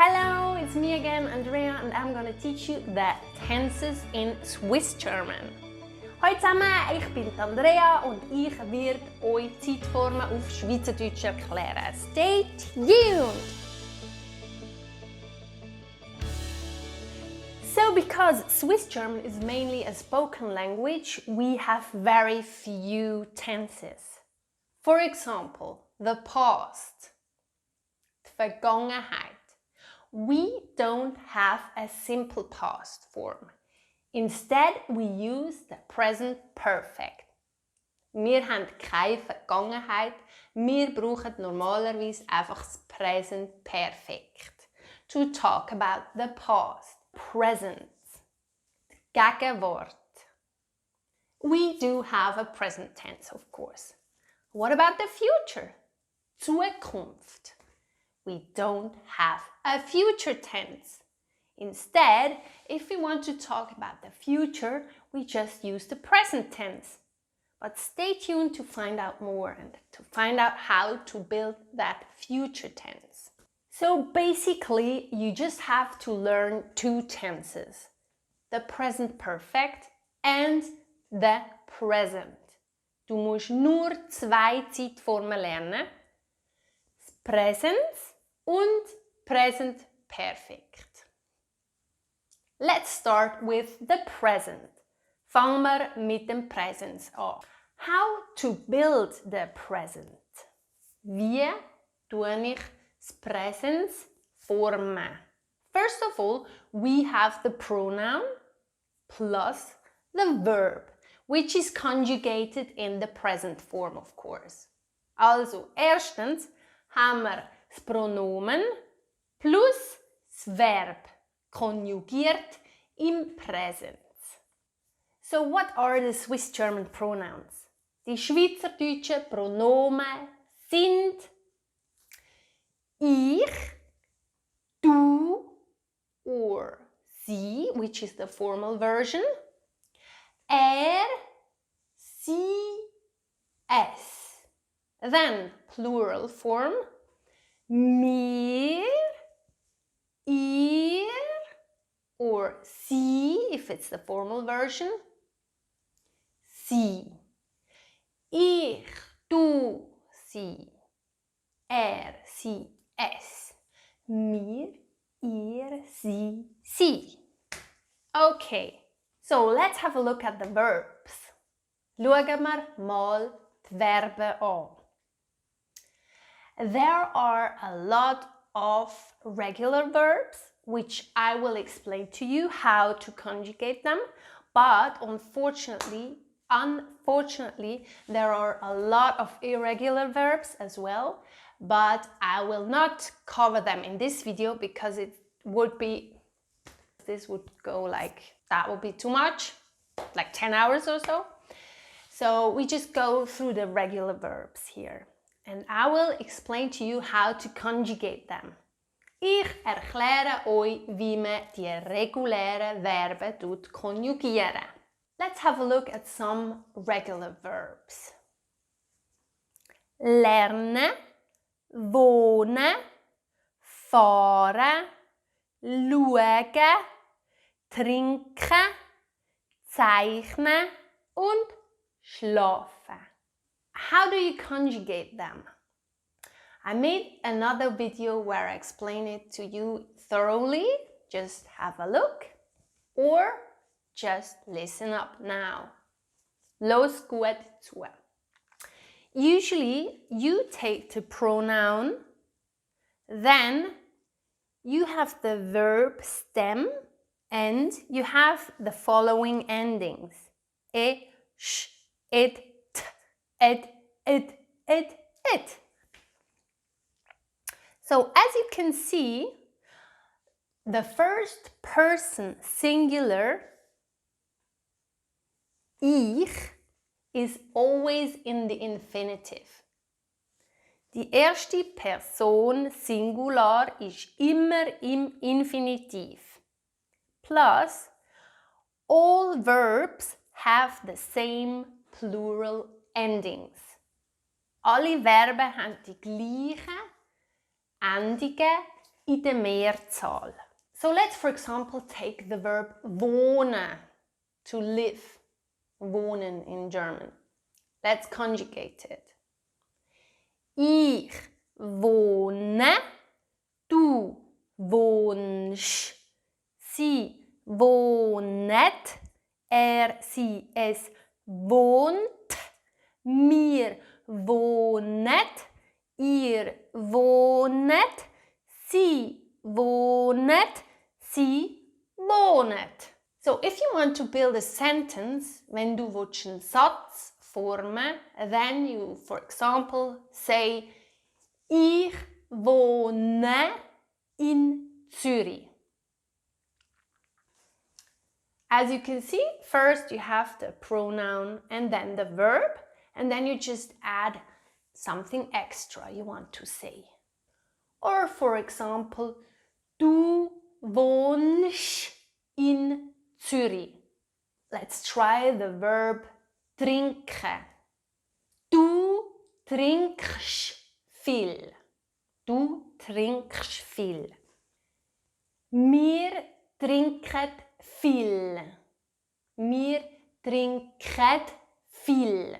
Hello, it's me again, Andrea, and I'm gonna teach you the tenses in Swiss German. Hallo zusammen, ich bin Andrea und ich werde euch Zeitformen auf Schweizerdeutsch erklären. Stay tuned! So, because Swiss German is mainly a spoken language, we have very few tenses. For example, the past, die Vergangenheit. We don't have a simple past form. Instead, we use the present perfect. Wir haben keine Vergangenheit, wir brauchen normalerweise einfach das Present Perfekt. To talk about the past, present, Gegenwart. We do have a present tense, of course. What about the future? Zukunft. We don't have a future tense. Instead, if we want to talk about the future, we just use the present tense. But stay tuned to find out more and to find out how to build that future tense. So basically, you just have to learn two tenses, the present perfect and the present. Du musst nur zwei Zeitformen lernen, das Präsens und Present Perfekt. Let's start with the present. Fangen wir mit dem Präsens an. How to build the present? Wie tue ich das Präsens formen? First of all, we have the pronoun plus the verb, which is conjugated in the present form, of course. Also, erstens haben wir das Pronomen plus das Verb konjugiert im Präsens. So what are the Swiss German pronouns? Die schweizerdeutschen Pronomen sind ich, du or sie, which is the formal version, sie, es. Then plural form, mir, ihr, or sie, if it's the formal version, sie. Ich, du, sie. Sie, es. Mir, ihr, sie. Okay, so let's have a look at the verbs. Schauen wir mal die Verben an. There are a lot of regular verbs, which I will explain to you how to conjugate them, but unfortunately, there are a lot of irregular verbs as well, but I will not cover them in this video because this would go like, that would be too much, like 10 hours or so. So we just go through the regular verbs here. And I will explain to you how to conjugate them. Ich erkläre euch, wie man die regulären Verben konjugieren. Let's have a look at some regular verbs. Lernen, wohnen, fahren, schauen, trinken, zeichnen und schlafen. How do you conjugate them? I made another video where I explain it to you thoroughly. Just have a look or just listen up now. Los gut zu. Usually you take the pronoun, then you have the verb stem and you have the following endings. E, sh, it, it. So as you can see, the first person singular, ich, is always in the infinitive. Die erste Person Singular ist immer im Infinitiv. Plus, all verbs have the same plural endings. Alle Verben haben die gleichen Endungen in der Mehrzahl. So let's, for example, take the verb wohnen, to live, wohnen in German. Let's conjugate it. Ich wohne, du wohnst, sie wohnet, er, sie, es wohnt, mir wohnet, ihr wohnet, sie wohnet, sie wohnet. So if you want to build a sentence, wenn du willst einen Satz formen, then you, for example, say ich wohne in Zürich. As you can see, first you have the pronoun and then the verb, and then you just add something extra you want to say. Or for example, du wohnst in Zürich. Let's try the verb trinken. Du trinkst viel. Du trinkst viel. Wir trinken viel. Wir trinken viel.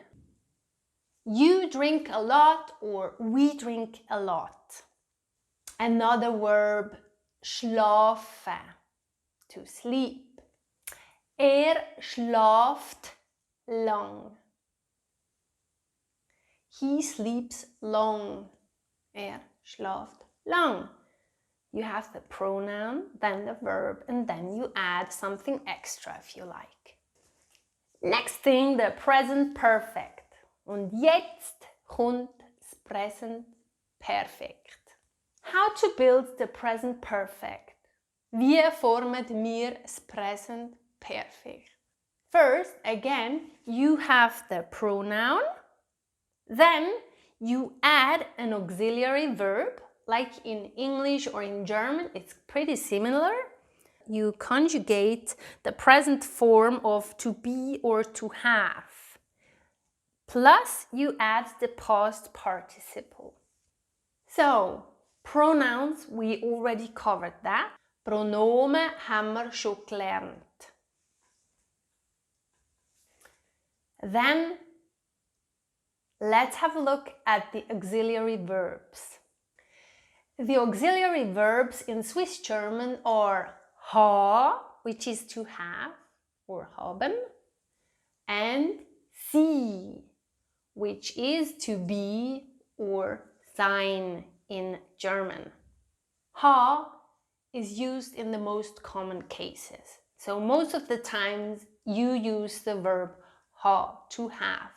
You drink a lot or we drink a lot. Another verb, schlafen, to sleep. Er schlaft lang. He sleeps long. Er schlaft lang. You have the pronoun, then the verb, and then you add something extra if you like. Next thing, the present perfect. Und jetzt kommt das Present Perfekt. How to build the present perfect? Wie formen wir das Present Perfect? First, again, you have the pronoun. Then you add an auxiliary verb. Like in English or in German, it's pretty similar. You conjugate the present form of to be or to have. Plus, you add the past participle. So, pronouns, we already covered that. Pronomen haben wir schon gelernt. Then, let's have a look at the auxiliary verbs. The auxiliary verbs in Swiss German are ha, which is to have or haben, and sie, which is to be or sein in German. Ha is used in the most common cases. So most of the times you use the verb ha, to have.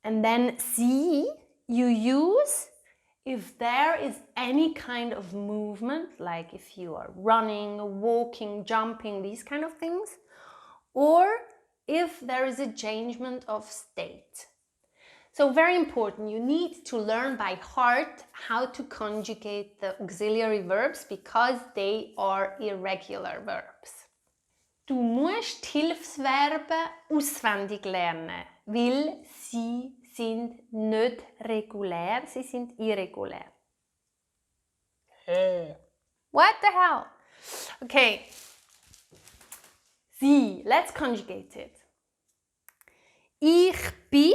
And then sie you use if there is any kind of movement, like if you are running, walking, jumping, these kind of things, or if there is a changement of state. So very important, you need to learn by heart how to conjugate the auxiliary verbs because they are irregular verbs. Du musst die Hilfsverben auswendig lernen, weil sie sind nicht regulär, sie sind irregulär. What the hell? Okay. Sie, let's conjugate it. Ich bin,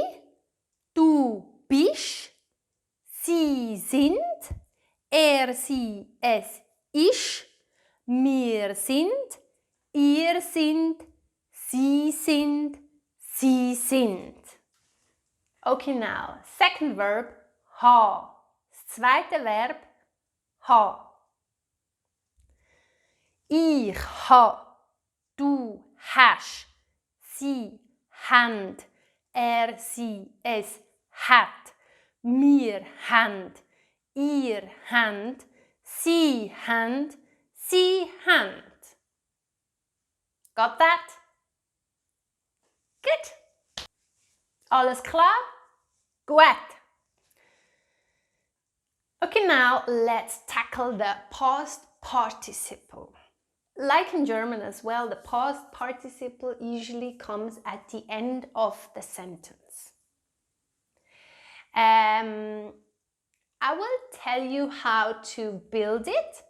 du bist, sie sind, er, sie, es ist, wir sind, ihr sind, sie sind, sie sind. Okay, now, second verb, ha. Das zweite Verb, ha. Ich ha, du hast, sie haben, er, sie, es hat, wir haben, ihr habt, sie haben, sie haben. Got that? Good. Alles klar? Gut. Okay, now let's tackle the past participle. Like in German as well, the past participle usually comes at the end of the sentence. I will tell you how to build it,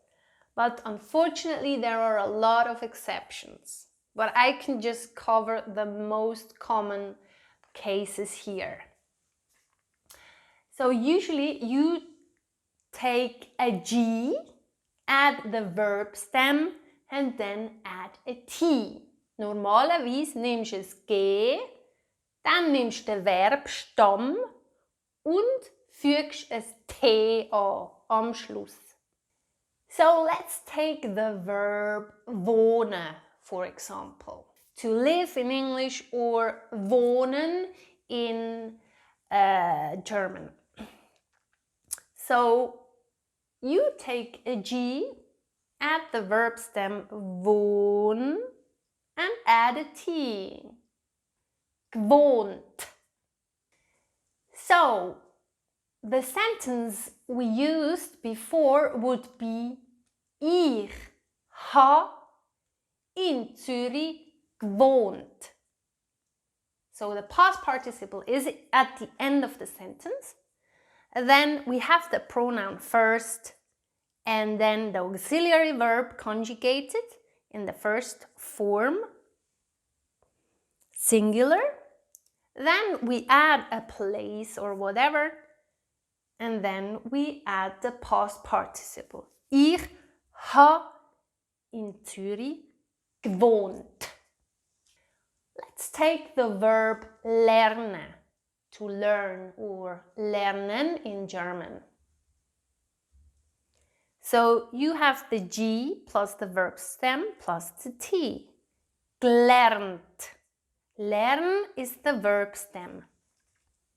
but unfortunately there are a lot of exceptions. But I can just cover the most common cases here. So usually you take a G, add the verb stem and then add a T. Normalerweise nimmst du ein G, dann nimmst du den Verbstamm und fügst ein T an am Schluss. So let's take the verb wohnen, for example. To live in English or wohnen in German. So you take a G, add the verb stem wohn and add a T. Gewohnt. So the sentence we used before would be Ich ha in Zürich gewohnt. So the past participle is at the end of the sentence. And then we have the pronoun first and then the auxiliary verb conjugated in the first form, singular. Then we add a place or whatever, and then we add the past participle. Ich ha in Zürich gewohnt. Let's take the verb lernen, to learn, or lernen in German. So you have the G plus the verb stem plus the T. Gelernt. Lern is the verb stem.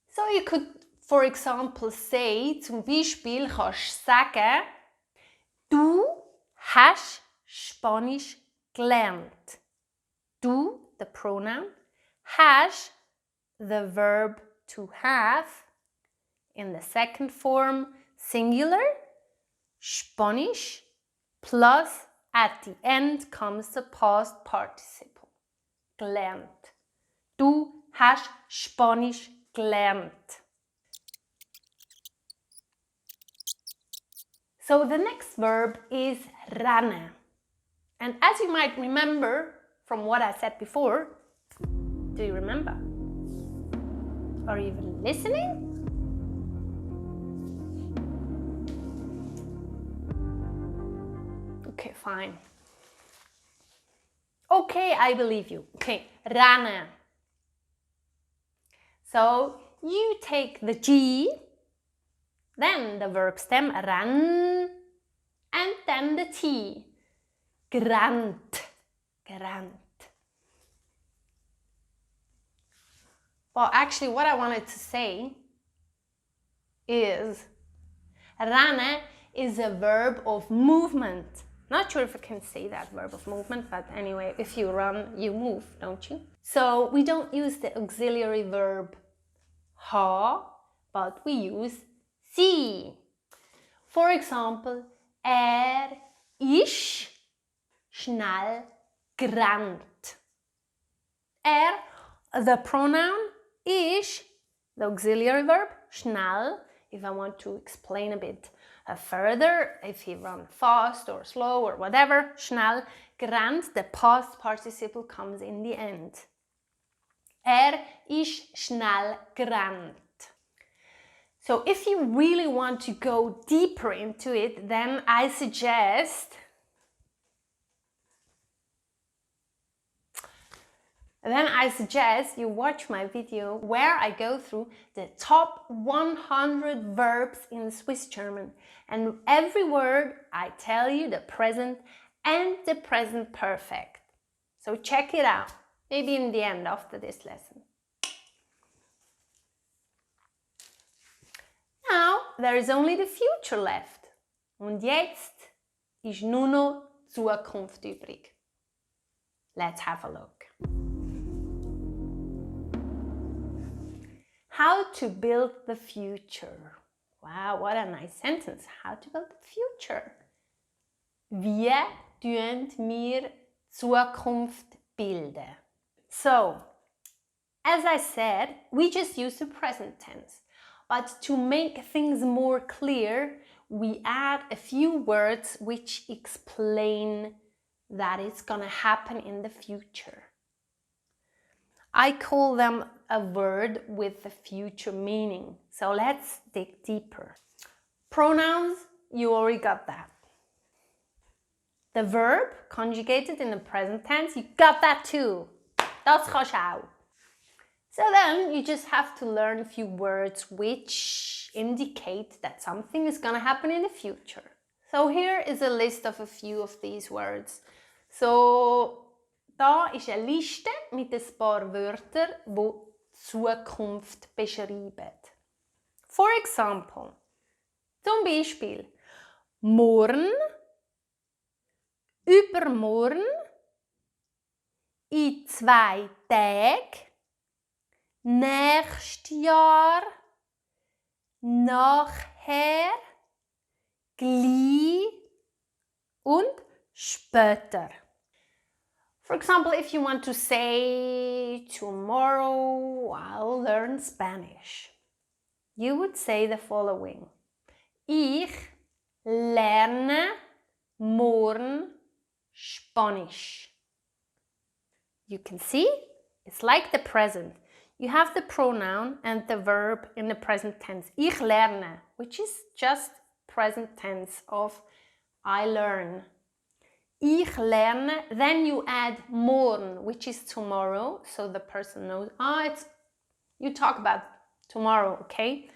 So you could, for example, say, zum Beispiel kannst du sagen, du hast Spanisch gelernt. Du, the pronoun, hast, the verb to have, in the second form, singular, Spanisch, plus at the end comes the past participle, gelernt. Du hast Spanisch gelernt. So the next verb is rennen. And as you might remember from what I said before, do you remember? Are you even listening? Okay, fine. Okay, I believe you. Okay, rennen. So you take the G, then the verb stem ran, and then the T. Gerannt. Gerannt. Well, actually, what I wanted to say is rennen is a verb of movement. Not sure if I can say that verb of movement, but anyway, if you run, you move, don't you? So we don't use the auxiliary verb ha, but we use sie. For example, ist schnell gerannt. The pronoun ist, the auxiliary verb, schnell, if I want to explain a bit further, if he runs fast or slow or whatever, schnell, gerannt, the past participle comes in the end. Ist schnell gerannt. So if you really want to go deeper into it, then I suggest you watch my video where I go through the top 100 verbs in Swiss German. And every word I tell you the present and the present perfect. So check it out, maybe in the end after this lesson. Now there is only the future left. Und jetzt ist nur noch Zukunft übrig. Let's have a look. How to build the future. Wow, what a nice sentence. How to build the future. Wie tun wir Zukunft bilden? So, as I said, we just use the present tense. But to make things more clear, we add a few words which explain that it's gonna happen in the future. I call them a word with a future meaning. So let's dig deeper. Pronouns, you already got that. The verb, conjugated in the present tense, you got that too. Das kannst du auch. So then you just have to learn a few words which indicate that something is gonna happen in the future. So here is a list of a few of these words. So, da ist eine Liste mit ein paar Wörtern, die Zukunft beschreiben. For example, zum Beispiel morgen, übermorgen, in 2 Tagen, nächstes Jahr, nachher, gleich und später. For example, if you want to say tomorrow I'll learn Spanish, you would say the following. Ich lerne morgen Spanisch. You can see, it's like the present. You have the pronoun and the verb in the present tense. Ich lerne, which is just present tense of I learn. Ich lerne, then you add morgen, which is tomorrow, so the person knows, you talk about tomorrow, okay?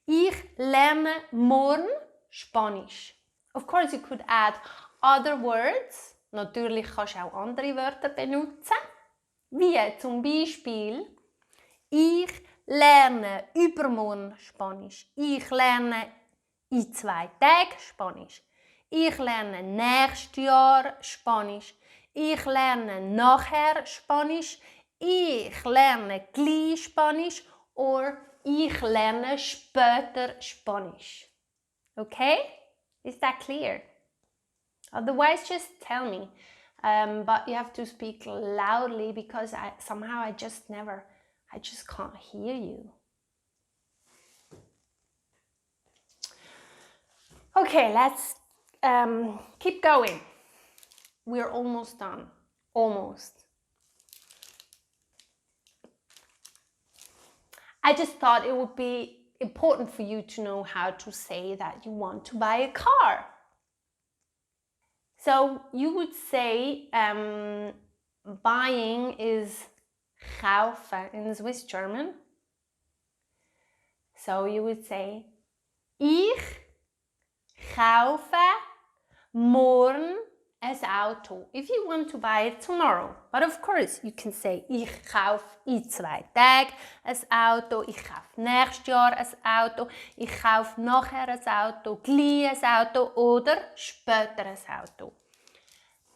Ich lerne morgen Spanisch. Of course, you could add other words. Natürlich kannst du auch andere Wörter benutzen, wie zum Beispiel ich lerne übermorgen Spanisch. Ich lerne in 2 Tagen Spanisch. Ich lerne nächstes Jahr Spanisch. Ich lerne nachher Spanisch. Ich lerne gleich Spanisch. Or ich lerne später Spanisch. Okay? Is that clear? Otherwise, just tell me. But you have to speak loudly because somehow I just can't hear you. Okay, let's keep going. We're almost done. Almost. I just thought it would be important for you to know how to say that you want to buy a car. So you would say buying is kaufen in Swiss German. So you would say ich kaufe morgen ein Auto. If you want to buy it tomorrow. But of course you can say ich kaufe in 2 Tagen ein Auto, ich kaufe nächstes Jahr ein Auto, ich kaufe nachher ein Auto, gleich ein Auto oder später ein Auto.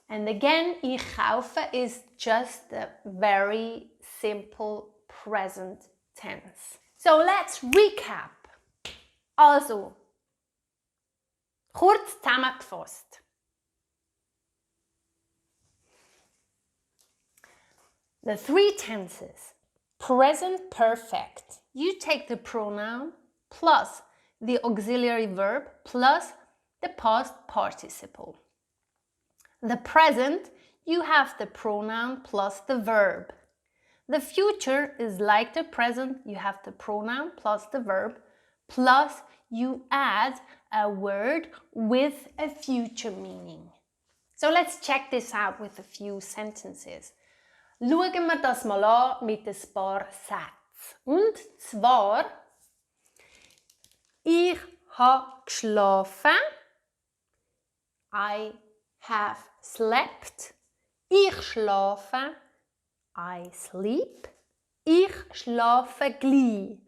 And again, ich kaufe is just a very simple present tense. So let's recap. Also, kurz zusammengefasst. The 3 tenses. Present perfect. You take the pronoun plus the auxiliary verb plus the past participle. The present, you have the pronoun plus the verb. The future is like the present, you have the pronoun plus the verb, plus you add a word with a future meaning. So let's check this out with a few sentences. Schauen wir das mal an mit ein paar Sätzen. Und zwar, ich habe geschlafen. I have slept. Ich schlafe. I sleep. Ich schlafe gleich.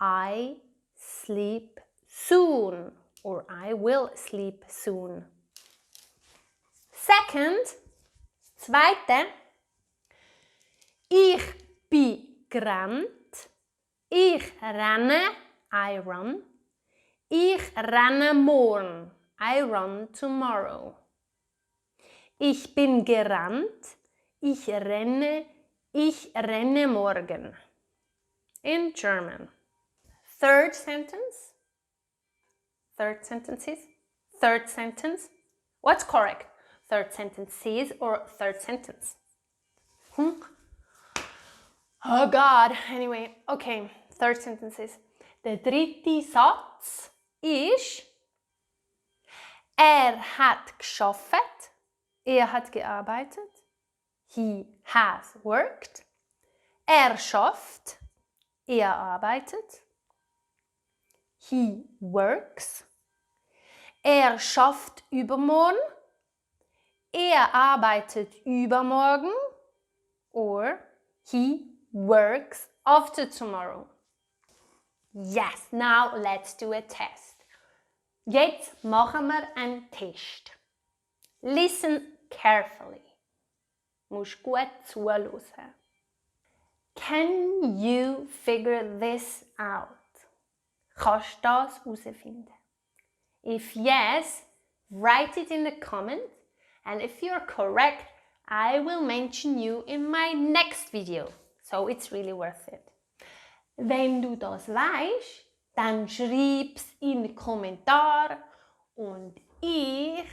I sleep soon. Or I will sleep soon. Second, zweite. Ich bin gerannt. Ich renne. I run. Ich renne morgen. I run tomorrow. Ich bin gerannt. Ich renne morgen. In German. Third sentence. Third sentences. Third sentence. What's correct? Third sentences or third sentence? Oh God. Anyway, okay. Third sentences. Der dritte Satz ist: Er hat geschafft. Er hat gearbeitet. He has worked. Er schafft. Er arbeitet. He works. Er schafft übermorgen. Er arbeitet übermorgen. Or he works after tomorrow. Yes, now let's do a test. Jetzt machen wir einen Test. Listen carefully. Musst gut zuhören. Can you figure this out? Kannst du das herausfinden? If yes, write it in the comment, and if you're correct, I will mention you in my next video. So it's really worth it. Wenn du das weißt, dann schreib's in die Kommentare und ich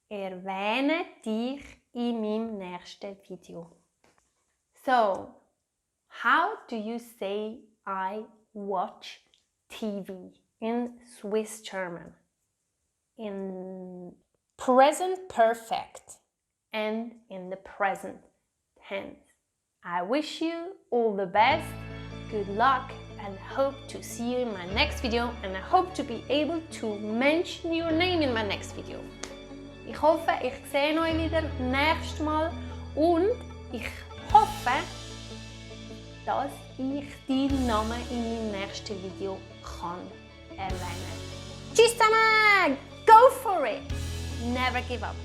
erwähne dich in meinem nächsten Video. So, how do you say I watch TV in Swiss German? In present perfect and in the present tense. I wish you all the best, good luck, and hope to see you in my next video, and I hope to be able to mention your name in my next video. Ich hoffe, ich sehe euch wieder nächstes Mal und ich hoffe, dass ich deinen Namen in meinem nächsten Video kann erwähnen. Tschüss zusammen! Go for it! Never give up!